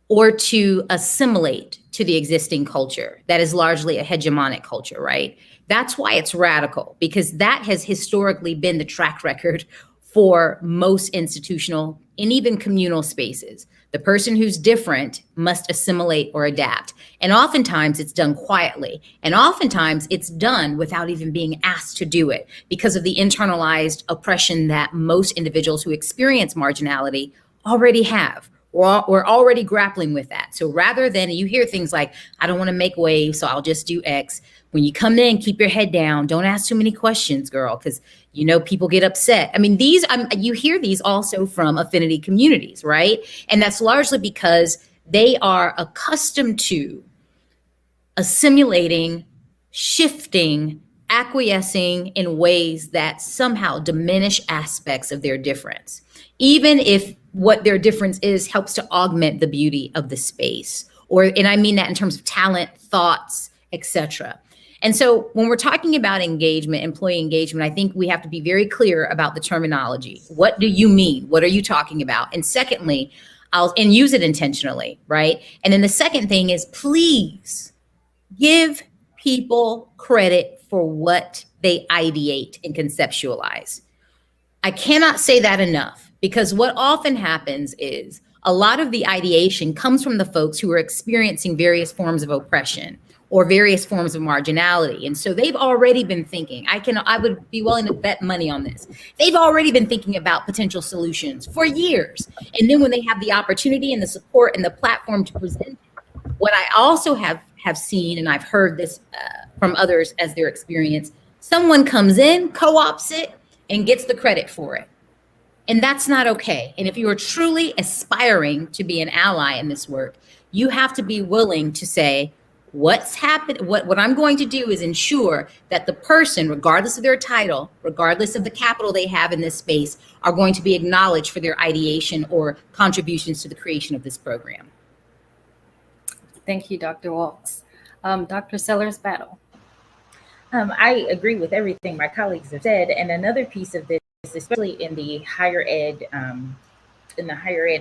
or to assimilate to the existing culture that is largely a hegemonic culture, right? That's why it's radical, because that has historically been the track record for most institutional and even communal spaces. The person who's different must assimilate or adapt. And oftentimes it's done quietly. And oftentimes it's done without even being asked to do it because of the internalized oppression that most individuals who experience marginality already have. We're already grappling with that. So rather than, you hear things like, I don't want to make waves, so I'll just do X. When you come in, keep your head down. Don't ask too many questions, girl, because you know people get upset. I mean, you hear these also from affinity communities, right? And that's largely because they are accustomed to assimilating, shifting, acquiescing in ways that somehow diminish aspects of their difference, even if what their difference is helps to augment the beauty of the space. And I mean that in terms of talent, thoughts, etc. And so when we're talking about engagement, employee engagement, I think we have to be very clear about the terminology. What do you mean? What are you talking about? And secondly, and use it intentionally, right? And then the second thing is, please give people credit for what they ideate and conceptualize. I cannot say that enough, because what often happens is a lot of the ideation comes from the folks who are experiencing various forms of oppression or various forms of marginality. And so they've already been thinking, I would be willing to bet money on this. They've already been thinking about potential solutions for years. And then when they have the opportunity and the support and the platform to present, what I also have seen, and I've heard this from others as their experience, someone comes in, co-ops it, and gets the credit for it. And that's not okay. And if you are truly aspiring to be an ally in this work, you have to be willing to say, what's happened, what I'm going to do is ensure that the person, regardless of their title, regardless of the capital they have in this space, are going to be acknowledged for their ideation or contributions to the creation of this program. Thank you, Dr. Walks. Dr. Sellers-Battle. I agree with everything my colleagues have said. And another piece of this, especially in the higher ed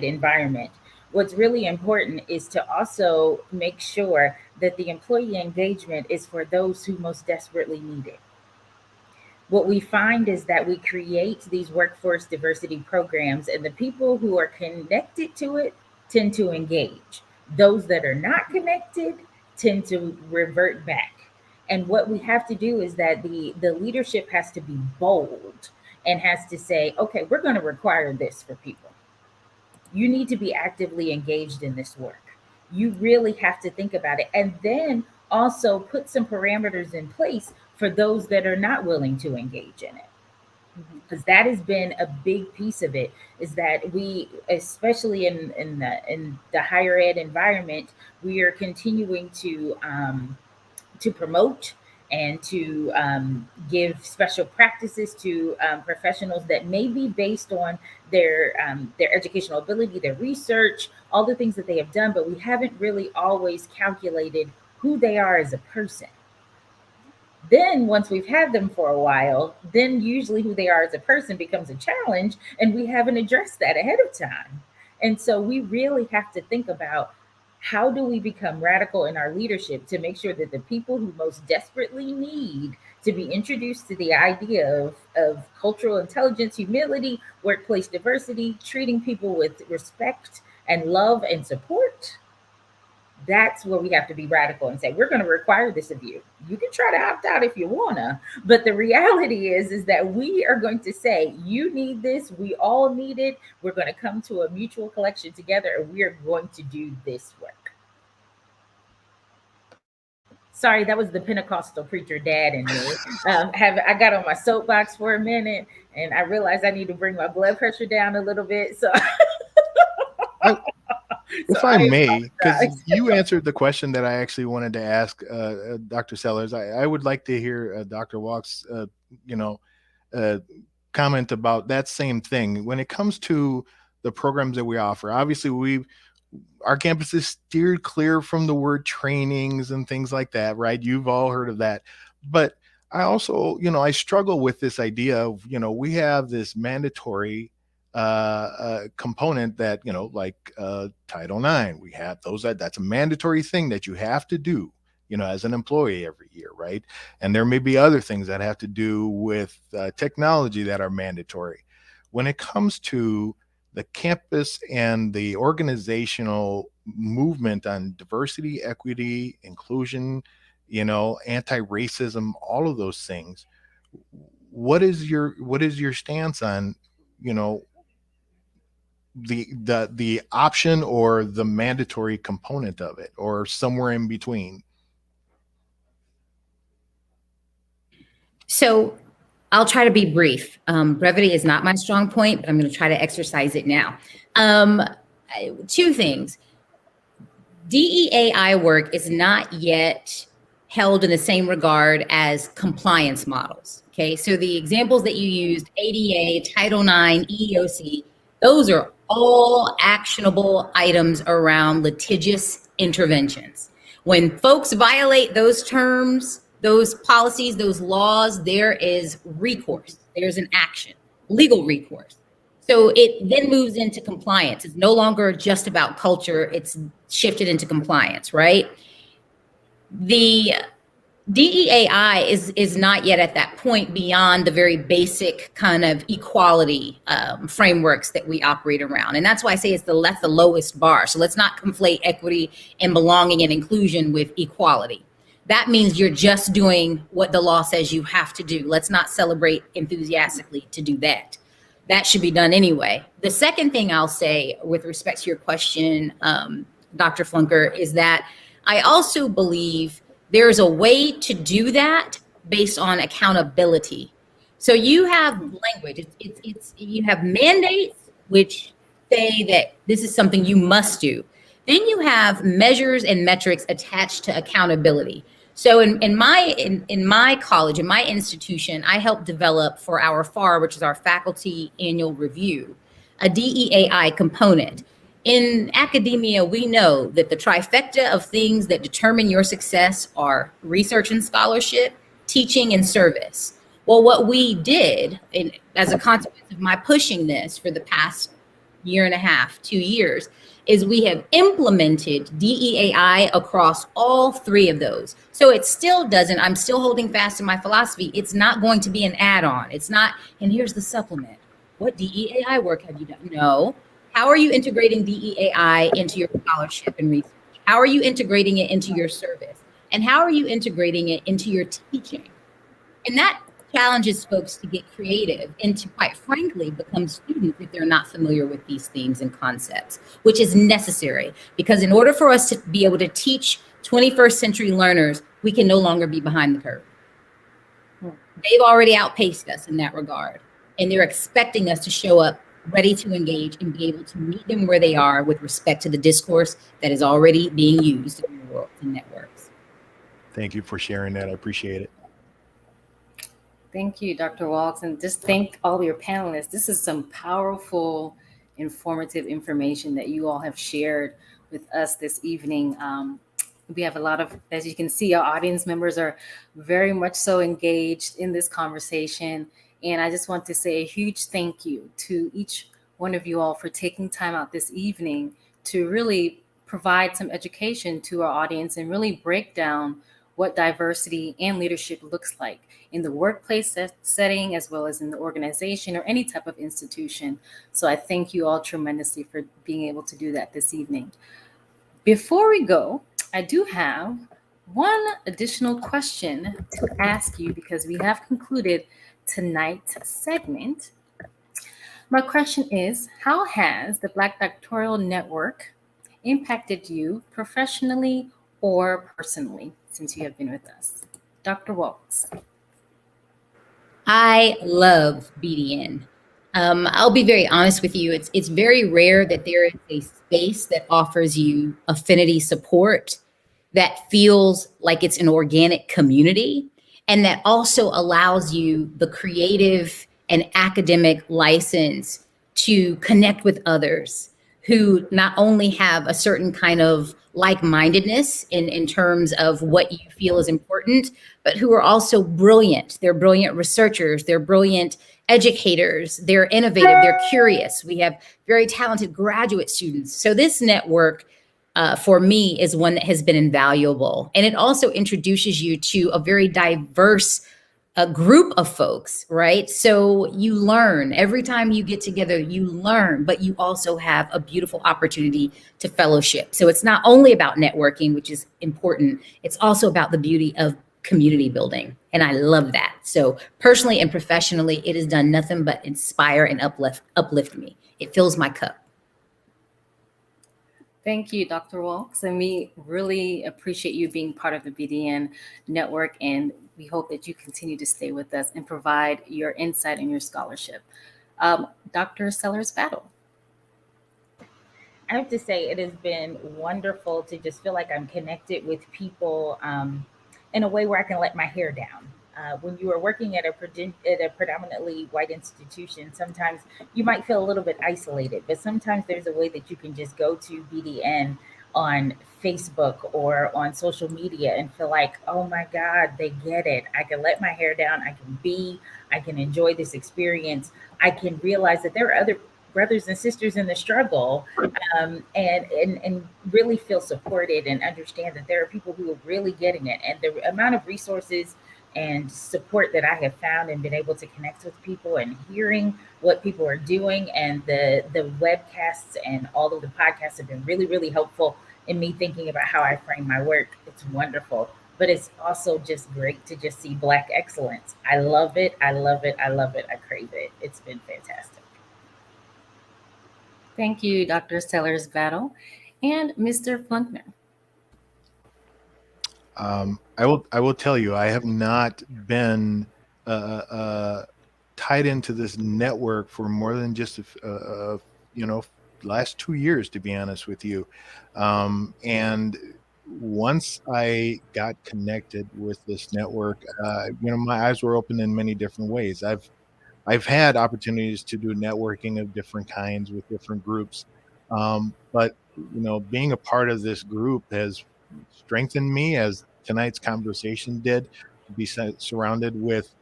environment, what's really important is to also make sure that the employee engagement is for those who most desperately need it. What we find is that we create these workforce diversity programs, and the people who are connected to it tend to engage. Those that are not connected tend to revert back. And what we have to do is that the leadership has to be bold and has to say, okay, we're going to require this for people. You need to be actively engaged in this work. You really have to think about it. And then also put some parameters in place for those that are not willing to engage in it. Because that has been a big piece of it, is that we, especially in the higher ed environment, we are continuing to promote and to give special practices to professionals that may be based on their educational ability, their research, all the things that they have done, but we haven't really always calculated who they are as a person. Then once we've had them for a while, then usually who they are as a person becomes a challenge, and we haven't addressed that ahead of time. And so we really have to think about, how do we become radical in our leadership to make sure that the people who most desperately need to be introduced to the idea of cultural intelligence, humility, workplace diversity, treating people with respect and love and support, that's where we have to be radical and say, we're going to require this of you. You can try to opt out if you want to, but the reality is that we are going to say, you need this, we all need it. We're going to come to a mutual collection together, and we are going to do this work. sorry, that was the Pentecostal preacher dad in me. I got on my soapbox for a minute, and I realized I need to bring my blood pressure down a little bit. So, if I may, because you answered the question that I actually wanted to ask Dr. Sellers, I would like to hear Dr. Walks, comment about that same thing. When it comes to the programs that we offer, obviously our campus is steered clear from the word trainings and things like that, right? You've all heard of that. But I also, I struggle with this idea of, we have this mandatory component that, like Title IX, we have that's a mandatory thing that you have to do, as an employee every year, right? And there may be other things that have to do with technology that are mandatory. When it comes to the campus and the organizational movement on diversity, equity, inclusion, anti-racism, all of those things, what is your stance on, the option or the mandatory component of it, or somewhere in between? So I'll try to be brief. Brevity is not my strong point, but I'm going to try to exercise it now. Two things. DEAI work is not yet held in the same regard as compliance models. Okay, so the examples that you used, ADA, Title IX, EEOC, those are all actionable items around litigious interventions. When folks violate those terms, those policies, those laws, there is recourse. There's an action, legal recourse. So it then moves into compliance. It's no longer just about culture. It's shifted into compliance, right? The DEAI is not yet at that point beyond the very basic kind of equality frameworks that we operate around. And that's why I say that's the lowest bar. So let's not conflate equity and belonging and inclusion with equality. That means you're just doing what the law says you have to do. Let's not celebrate enthusiastically to do that. That should be done anyway. The second thing I'll say with respect to your question, Dr. Flunker, is that I also believe there's a way to do that based on accountability. So you have language, you have mandates which say that this is something you must do. Then you have measures and metrics attached to accountability. So in my college, in my institution, I helped develop for our FAR, which is our faculty annual review, a DEAI component. In academia, we know that the trifecta of things that determine your success are research and scholarship, teaching, and service. Well, what we did, as a consequence of my pushing this for the past year and a half, 2 years, is we have implemented DEAI across all three of those. So it still doesn't, I'm still holding fast to my philosophy. It's not going to be an add-on. It's not, and here's the supplement. What DEAI work have you done? No. How are you integrating DEAI into your scholarship and research? How are you integrating it into your service? And how are you integrating it into your teaching? And that challenges folks to get creative and to, quite frankly, become students if they're not familiar with these themes and concepts, which is necessary, because in order for us to be able to teach 21st century learners, we can no longer be behind the curve. They've already outpaced us in that regard, and they're expecting us to show up ready to engage and be able to meet them where they are with respect to the discourse that is already being used in the world and networks. Thank you for sharing that. I appreciate it. Thank you, Dr. Walks, and just thank all your panelists. This is some powerful, informative information that you all have shared with us this evening. We have a lot of, as you can see, our audience members are very much so engaged in this conversation. And I just want to say a huge thank you to each one of you all for taking time out this evening to really provide some education to our audience and really break down what diversity and leadership looks like in the workplace setting, as well as in the organization or any type of institution. So I thank you all tremendously for being able to do that this evening. Before we go, I do have one additional question to ask you because we have concluded tonight's segment. My question is, how has the Black Doctoral Network impacted you professionally or personally? since you have been with us. Dr. Walks. I love BDN. I'll be very honest with you. It's very rare that there is a space that offers you affinity support that feels like it's an organic community and that also allows you the creative and academic license to connect with others who not only have a certain kind of like-mindedness in terms of what you feel is important, but who are also brilliant. They're brilliant researchers, they're brilliant educators, they're innovative, they're curious. We have very talented graduate students. So this network for me is one that has been invaluable. And it also introduces you to a very diverse group of folks, right? So you learn every time you get together, you learn, but you also have a beautiful opportunity to fellowship. So it's not only about networking, which is important, it's also about the beauty of community building. And I love that. So personally and professionally, it has done nothing but inspire and uplift me. It fills my cup. Thank you, Dr. Walks. And we really appreciate you being part of the BDN network. And we hope that you continue to stay with us and provide your insight and your scholarship. Dr. Stellas Battle. I have to say, it has been wonderful to just feel like I'm connected with people in a way where I can let my hair down. When you are working at a predominantly white institution, sometimes you might feel a little bit isolated, but sometimes there's a way that you can just go to BDN on Facebook or on social media and feel like, oh my God, they get it. I can let my hair down. I can enjoy this experience. I can realize that there are other brothers and sisters in the struggle, and really feel supported and understand that there are people who are really getting it. And the amount of resources and support that I have found and been able to connect with people and hearing what people are doing, and the webcasts and all of the podcasts have been really, really helpful in me thinking about how I frame my work. It's wonderful. But it's also just great to just see Black excellence. I love it. I love it. I love it. I crave it. It's been fantastic. Thank you, Dr. Stellas Battle. And Mr. Faulkner. I will tell you, I have not been tied into this network for more than just last 2 years, to be honest with you. And once I got connected with this network, my eyes were open in many different ways. I've had opportunities to do networking of different kinds with different groups, but being a part of this group has strengthened me, as tonight's conversation did, to be surrounded with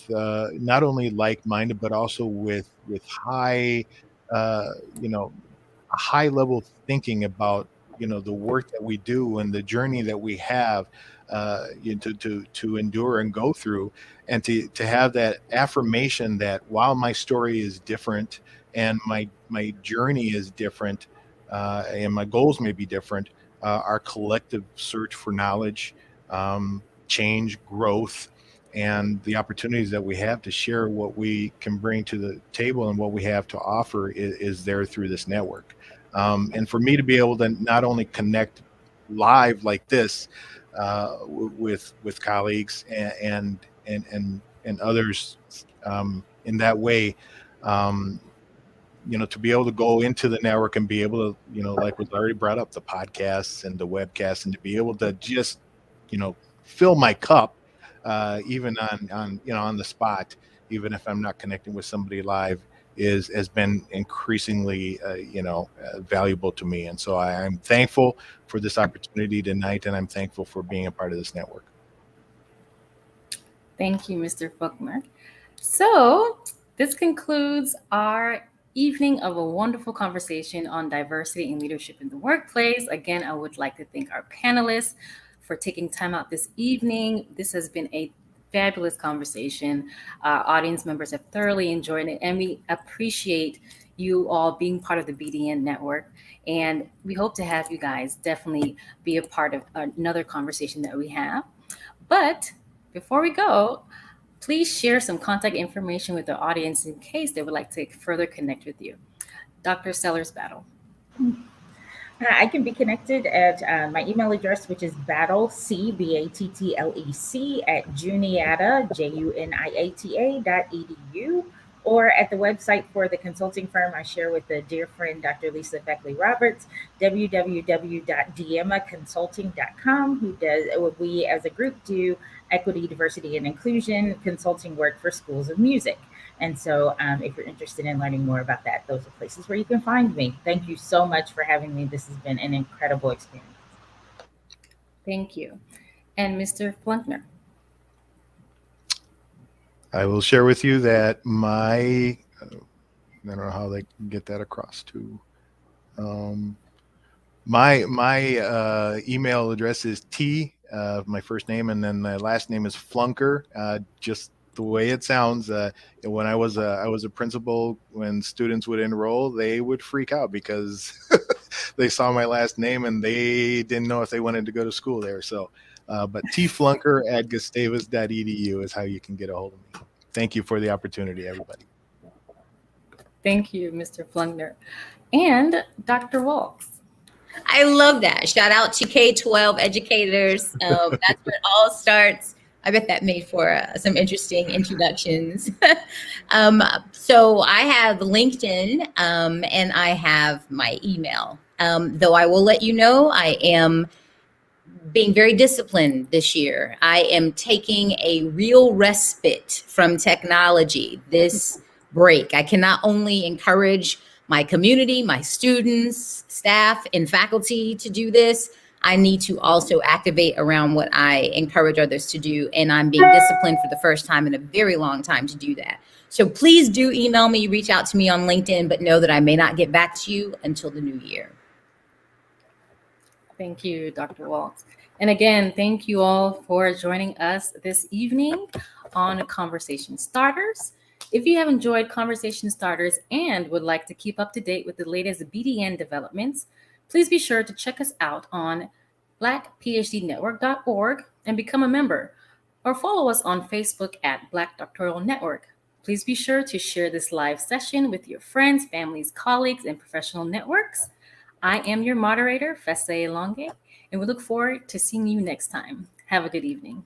not only like-minded, but also with high a high level thinking about the work that we do and the journey that we have to endure and go through, and to have that affirmation that while my story is different and my journey is different, and my goals may be different, our collective search for knowledge, change, growth, and the opportunities that we have to share what we can bring to the table and what we have to offer is there through this network. And for me to be able to not only connect live like this with colleagues and others in that way, to be able to go into the network and be able to, like was already brought up, the podcasts and the webcasts, and to be able to just, fill my cup, even on the spot, even if I'm not connecting with somebody live, has been increasingly, valuable to me. And so I'm thankful for this opportunity tonight, and I'm thankful for being a part of this network. Thank you, Mr. Faulkner. So this concludes our evening of a wonderful conversation on diversity and leadership in the workplace. Again, I would like to thank our panelists for taking time out this evening. This has been a fabulous conversation. Our audience members have thoroughly enjoyed it, and we appreciate you all being part of the BDN network. And we hope to have you guys definitely be a part of another conversation that we have. But before we go, please share some contact information with the audience in case they would like to further connect with you. Dr. Stellas Battle. I can be connected at my email address, which is battlec, at juniata, juniata.edu, or at the website for the consulting firm I share with the dear friend, Dr. Lisa Beckley Roberts, www.diemaconsulting.com, who does, we as a group do equity, diversity, and inclusion consulting work for schools of music. And so, if you're interested in learning more about that, those are places where you can find me. Thank you so much for having me. This has been an incredible experience. Thank you. And Mr. Faulkner. I will share with you that I don't know how they can get that across to. My email address is my first name, and then my last name is Flunker, just the way it sounds. When I was a principal, when students would enroll, they would freak out because they saw my last name and they didn't know if they wanted to go to school there. So, but tflunker@gustavus.edu is how you can get a hold of me. Thank you for the opportunity, everybody. Thank you, Mr. Faulkner. And Dr. Walks. I love that. Shout out to K-12 educators. That's where it all starts. I bet that made for some interesting introductions. So I have LinkedIn and I have my email. Though I will let you know, I am being very disciplined this year. I am taking a real respite from technology this break. I can not only encourage my community, my students, staff, and faculty to do this, I need to also activate around what I encourage others to do. And I'm being disciplined for the first time in a very long time to do that. So please do email me, reach out to me on LinkedIn, but know that I may not get back to you until the new year. Thank you, Dr. Walks. And again, thank you all for joining us this evening on Conversation Starters. If you have enjoyed Conversation Starters and would like to keep up to date with the latest BDN developments, please be sure to check us out on blackphdnetwork.org and become a member, or follow us on Facebook at Black Doctoral Network. Please be sure to share this live session with your friends, families, colleagues, and professional networks. I am your moderator, Fesse Longe, and we look forward to seeing you next time. Have a good evening.